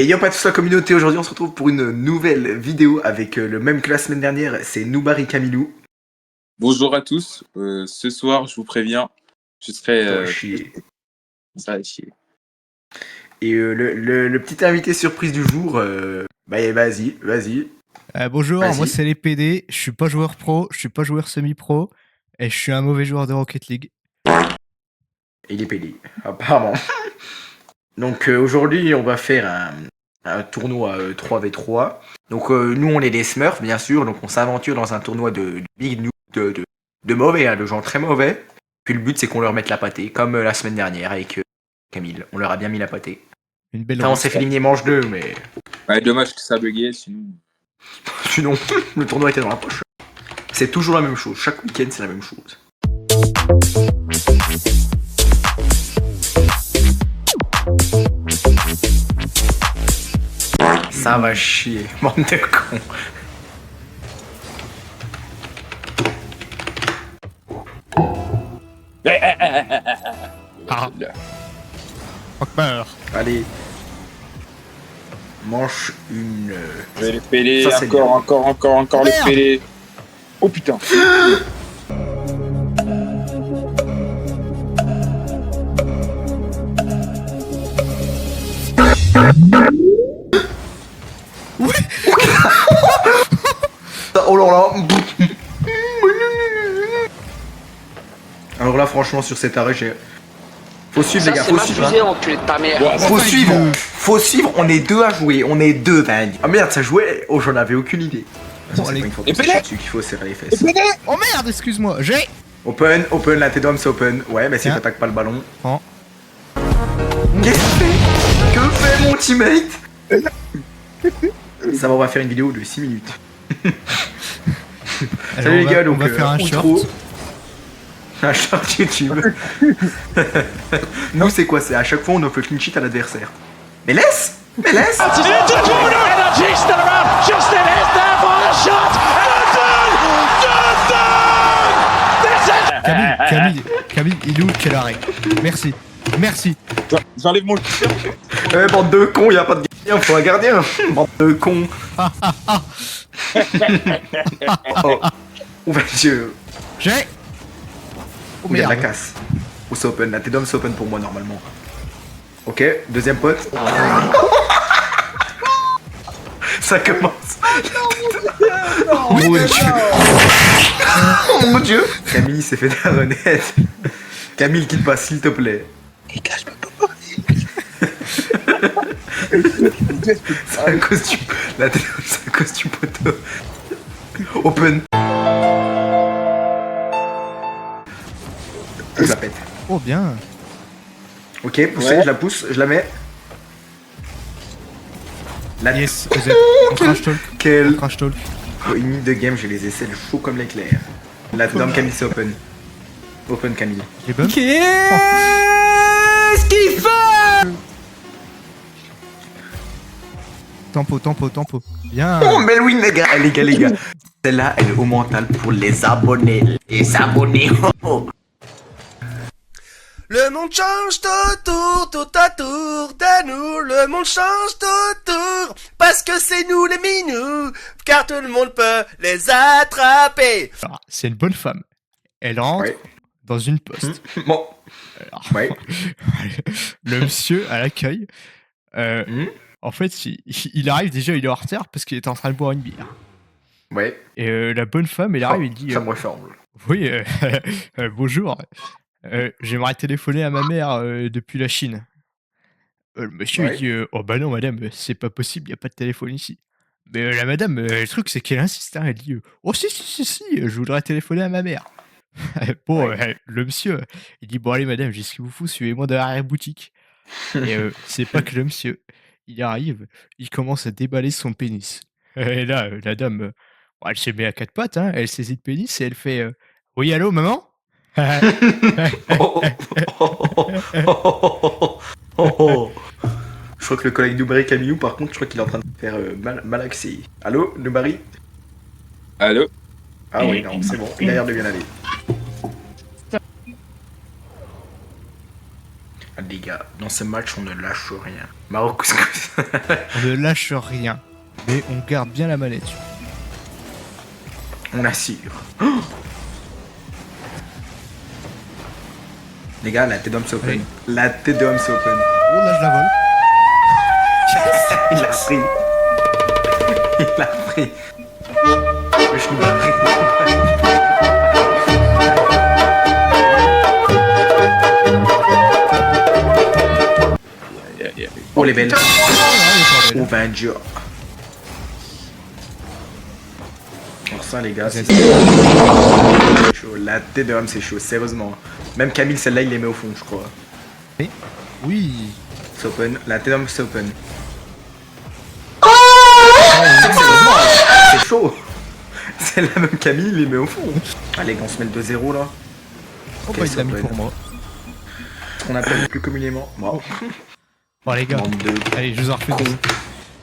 Et yo pas tous la communauté, aujourd'hui on se retrouve pour une nouvelle vidéo avec le même que la semaine dernière, c'est Noubari Camilou. Bonjour à tous, ce soir je vous préviens, je serai... Ça va chier. Ça va chier. Et le petit invité surprise du jour, bah vas-y. Bonjour, Vas-y. moi c'est les PD, je suis pas joueur pro, je suis pas joueur semi-pro, et je suis un mauvais joueur de Rocket League. Et il est pédé, apparemment. Donc aujourd'hui on va faire un tournoi 3v3. Donc nous on est des Smurfs bien sûr, donc on s'aventure dans un tournoi de big noob, de mauvais, hein, de gens très mauvais. Puis le but c'est qu'on leur mette la pâtée, comme la semaine dernière avec Camille, on leur a bien mis la pâtée. Une belle Enfin, on s'est fait éliminer manche 2, mais Ouais, dommage que ça buguait, sinon... sinon le tournoi était dans la poche. C'est toujours la même chose, chaque week-end c'est la même chose. Ça va chier, bande de cons. Ah, meurt. Allez. Manche une. Je vais les péler, Ça, c'est encore les Merde. péler. Oh putain. Oh là là. Alors là, franchement, sur cet arrêt, j'ai. Faut suivre, Ça, les gars, c'est faut ma suivre. fusée, Hein. enculé de ta mère. Ouais, Faut suivre, on est deux à jouer, on est deux, Van. Ah merde, ça jouait. Oh, j'en avais aucune idée. Attends, c'est allez. pas une fois Et qu'on s'est pédé. dessus qu'il faut serrer les fesses. Oh merde, excuse-moi, j'ai... Open, la tête d'homme, c'est open. Ouais, mais si Tiens. t'attaques pas le ballon. Oh. Qu'est-ce que fait? Que fait mon teammate? Ça va, on va faire une vidéo de 6 minutes. Alors, Salut les gars, donc on va faire un outro. short. Un short YouTube. Nous c'est quoi? C'est à chaque fois on offre le clean sheet à l'adversaire. Mais laisse. Camille, il est où quel arrêt? Merci. J'enlève mon t-shirt. Bande de cons, y a pas de gardien, faut un gardien. Bande de cons. Oh, bah Dieu. J'ai... Oh Il y a de la merde. casse. Ou c'est open, la tête d'homme c'est open pour moi normalement. Ok, deuxième pote. Ça commence. Oh mon dieu. Oh mon dieu. Camille s'est fait la renette. Camille, quitte pas s'il te plaît. Les gars, je peux pas parler. C'est un costume. La tête d'homme c'est un costume poteau. Open. Je la pète. Oh bien. Ok, poussez, Ouais. je la pousse, je la mets. La Yes, vous êtes... On trash talk. Quelle Trash talk. une minute de game, j'ai les aisselles chauds comme l'éclair. La tête d'homme Camille c'est open. Open Camille. J'ai bon. Qu'est-ce qu'il fait? Tempo. Bien. Oh mais oui les gars. Celle-là elle est au mental pour les abonnés. Les abonnés. Oh. Le monde change tout autour de nous. Le monde change tout autour parce que c'est nous les minous, car tout le monde peut les attraper. Alors, c'est une bonne femme. Elle rentre Ouais. dans une poste. Bon. Alors, Ouais. le monsieur à l'accueil, Hmm. en fait, il arrive déjà, il est en retard parce qu'il est en train de boire une bière. Ouais. Et la bonne femme, elle arrive, il dit Ça me ressemble. oui, bonjour, j'aimerais téléphoner à ma mère depuis la Chine. Le monsieur, Ouais. il dit oh bah non, madame, c'est pas possible, il n'y a pas de téléphone ici. Mais la madame, le truc, c'est qu'elle insiste, hein, elle dit oh si, je voudrais téléphoner à ma mère. Bon, Ouais. le monsieur, il dit bon, allez, madame, j'ai ce qu'il vous faut, suivez-moi dans l'arrière-boutique. Et c'est pas que le monsieur, il arrive, il commence à déballer son pénis. Et là, la dame, bon, elle se met à quatre pattes, hein, elle saisit le pénis et elle fait oui, allô, maman? Oh, oh. Je crois que le collègue Noubari Camillou, par contre, je crois qu'il est en train de faire malaxer. Allô, Noubari? Allô. Ah oui, non, c'est bon, il a l'air de bien aller. Ah, les gars, dans ce match, on ne lâche rien. Maroc couscous. On ne lâche rien, mais on garde bien la manette. On assure. Oh les gars, la tête d'homme s'open. Allez. La tête d'homme s'open. Oh là, je la vole. Il l'a pris. Il l'a pris. Je l'ai pris. Oh les belles. Oh ben Dieu. Alors ça les gars, c'est chaud. La tête de homme c'est chaud, sérieusement. Même Camille celle-là il les met au fond je crois. Oui. C'est open, la tête d'homme c'est open. C'est chaud. Celle-là même Camille il les met au fond. Allez on se met le 2-0 là. Oh Ok, bah il c'est l'a mis open. pour moi. Ce qu'on appelle plus communément. Bon. Bon les gars, Bande de allez je vous en refais cons. deux.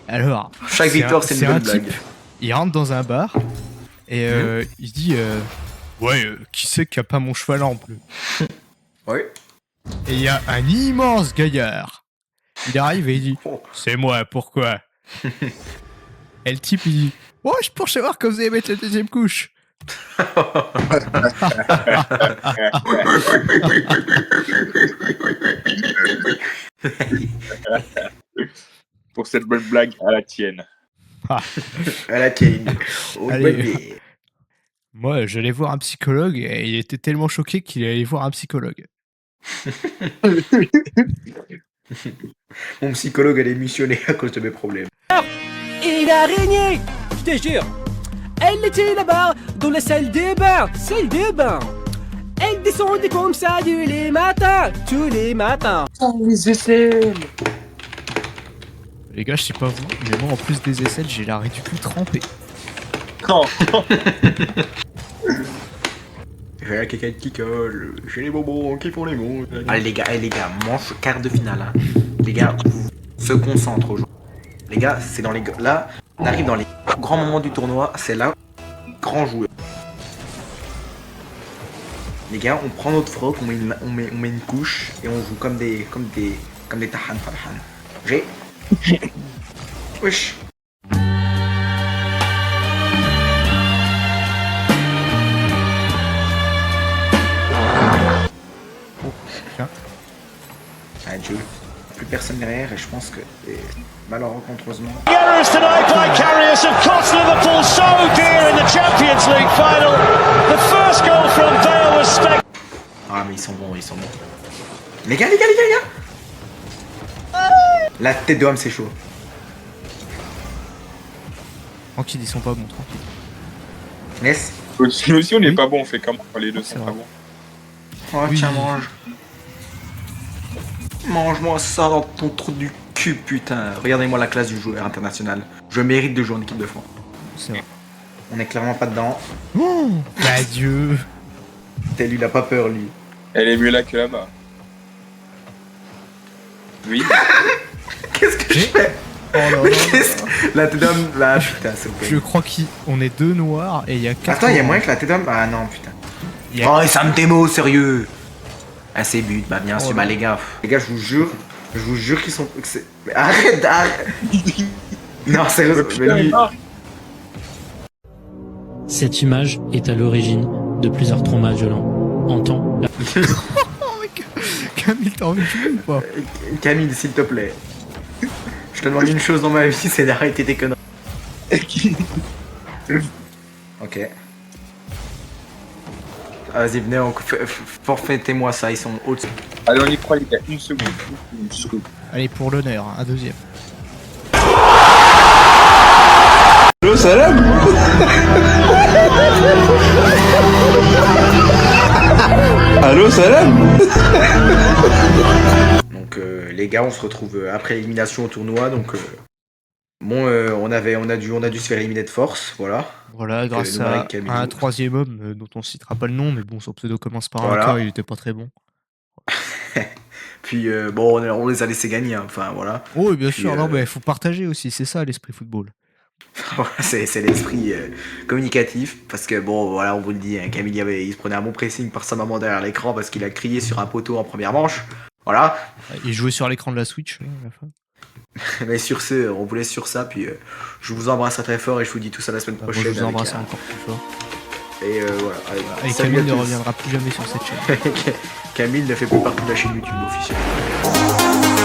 Alors, Chaque victoire c'est une un bonne type, blague. il rentre dans un bar et il dit ouais, qui c'est qui a pas mon cheval en bleu? Ouais. Et il y a un immense gaillard. Il arrive et il dit Oh. c'est moi, pourquoi? Et le type il dit ouais, je pour savoir quand vous allez mettre la deuxième couche. Pour cette bonne blague à la tienne. Ah. À la Kane. Oh, Allez. bébé. Moi, j'allais voir un psychologue et il était tellement choqué qu'il allait voir un psychologue. Mon psychologue elle est missionnée à cause de mes problèmes. Une araignée, je te jure. Elle était là-bas, dans la salle de bain. Elle descendait comme ça tous les matins. Les aisselles. Les gars, je sais pas vous, mais moi en plus des aisselles, j'ai la réticule trempée. Non. J'ai la cacaille qui colle, j'ai les bonbons qui font les mots. Allez les gars, manche quart de finale. Hein. Les gars, vous se concentrent aujourd'hui. Les gars, c'est dans les... Là, on arrive dans les grands moments du tournoi, c'est là, grand joueur. Les gars, on prend notre froc, on met une couche et on joue comme des tahan farhan. J'ai... Wesh. Tiens. Adieu. Plus personne derrière et je pense que malheureusement. Gareth tonight by Karius have cost Liverpool so dear in the Champions League final. The first goal from Vale was spectacular. Ah mais ils sont bons. Les gars. La tête d'homme c'est chaud. Tranquille, ils sont pas bons, tranquille. Laisse. Nous aussi on n'est Oui. pas bon, on fait comment? Les deux C'est sont vrai. pas bons. Oh Oui. tiens mange. Mange-moi ça dans ton trou du cul putain. Regardez-moi la classe du joueur international. Je mérite de jouer en équipe de France. C'est vrai. On est clairement pas dedans. Oh adieu. Tel il a pas peur lui. Elle est mieux là que là-bas. Oui. Qu'est-ce que je fais? Oh là Mais là. qu'est-ce que... La tête d'homme là putain c'est Je ok. crois qu'on est deux noirs et il y a quatre. Attends il y a oranges. moyen que la tête d'homme... Ah non putain. Il y a- Oh et ça me démo sérieux. Ah c'est but, bah bien sûr, Oh bah non. les gars je vous jure qu'ils sont... que c'est- Mais arrête. Non sérieux, mais lui... Cette image est à l'origine de plusieurs traumas violents. Entends la Oh mec, Camille, t'as envie de jouer ou pas? Camille s'il te plaît. Je te demande une chose dans ma vie, c'est d'arrêter tes conneries. Ok. Vas-y venez, forfaitez-moi ça, ils sont hauts. Allez, on y croit, les gars. Une seconde. Une seconde. Allez, pour l'honneur, un deuxième. Allô, salam. Allô, salam. Donc les gars, on se retrouve après l'élimination au tournoi. Donc bon, on a dû se faire éliminer de force, voilà. Voilà, grâce nous, à avec Camille. un troisième homme dont on citera pas le nom, mais bon, son pseudo commence par Voilà. un K, il était pas très bon. Puis bon, on les a laissés gagner, hein. Enfin voilà. Oh, et bien Puis, sûr, non, mais il faut partager aussi, c'est ça l'esprit football. Voilà, c'est l'esprit communicatif. Parce que bon, voilà, on vous le dit, hein, Camille il se prenait un bon pressing par sa maman derrière l'écran parce qu'il a crié sur un poteau en première manche. Voilà. Il jouait sur l'écran de la Switch à la fin. Mais sur ce, on vous laisse sur ça, puis je vous embrasse très fort et je vous dis tous à la semaine Moi, prochaine. je vous avec embrasse un- encore plus fort. Et voilà. Allez, Et salut Camille à ne tous. reviendra plus jamais sur cette chaîne. Camille ne fait plus partie de la chaîne YouTube officielle.